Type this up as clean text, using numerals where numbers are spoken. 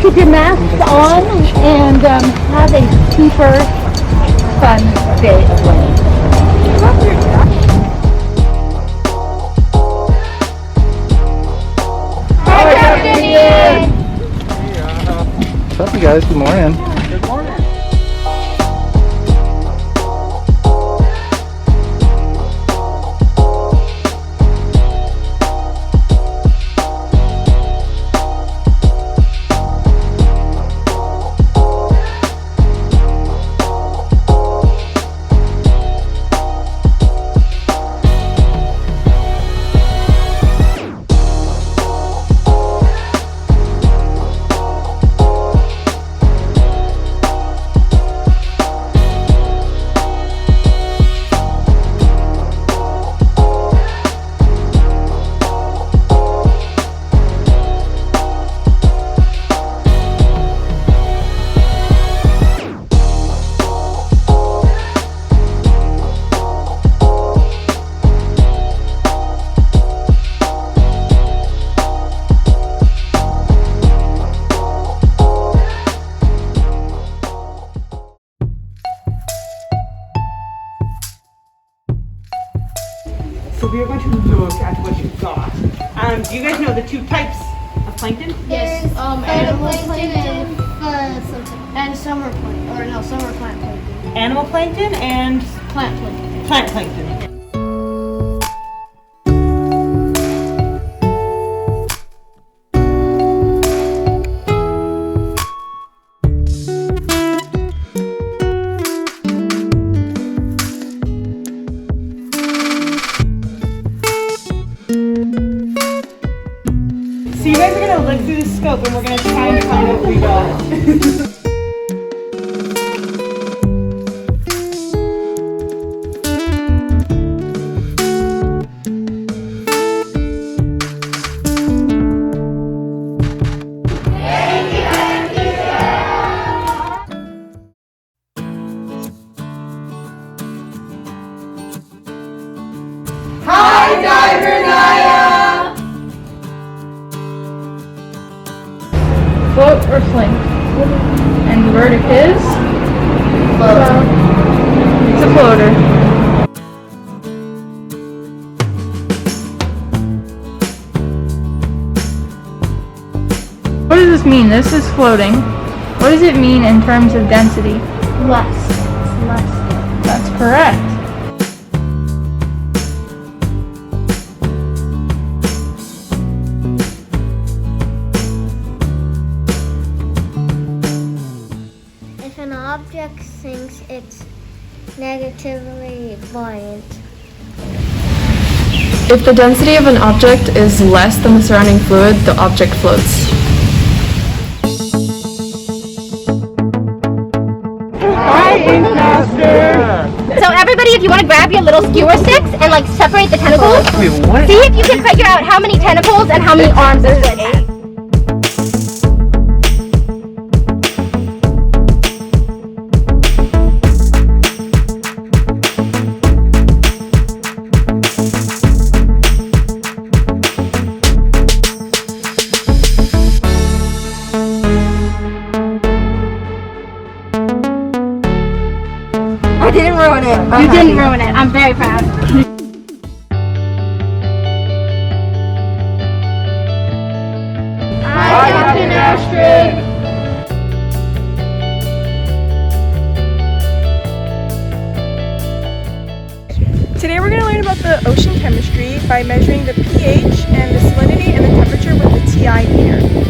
keep your masks on and have a super fun day of learning. Hi, Captain Ian! What's up, you guys? Good morning. Good morning. So we are going to look at what you've got. Do you guys know the two types of plankton? Yes, animal plankton and summer plankton, or no, summer plant plankton. Animal plankton and Plant plankton. plant plankton. So you guys are gonna look through the scope and we're gonna try and find out what we got. Hi, Diver Naya! Float or sling? And the verdict is? Float. It's a floater. What does this mean? This is floating. What does it mean in terms of density? Less. It's less. That's correct. If an object sinks, it's negatively buoyant. If the density of an object is less than the surrounding fluid, the object floats. So everybody, if you want to grab your little skewer sticks and like separate the tentacles, Wait, what? see if you can figure out how many tentacles and how many arms are sitting. I didn't ruin it. You didn't ruin it. I'm very proud. Hi, Captain Astrid! Today we're going to learn about the ocean chemistry by measuring the pH and the salinity and the temperature with the TI meter.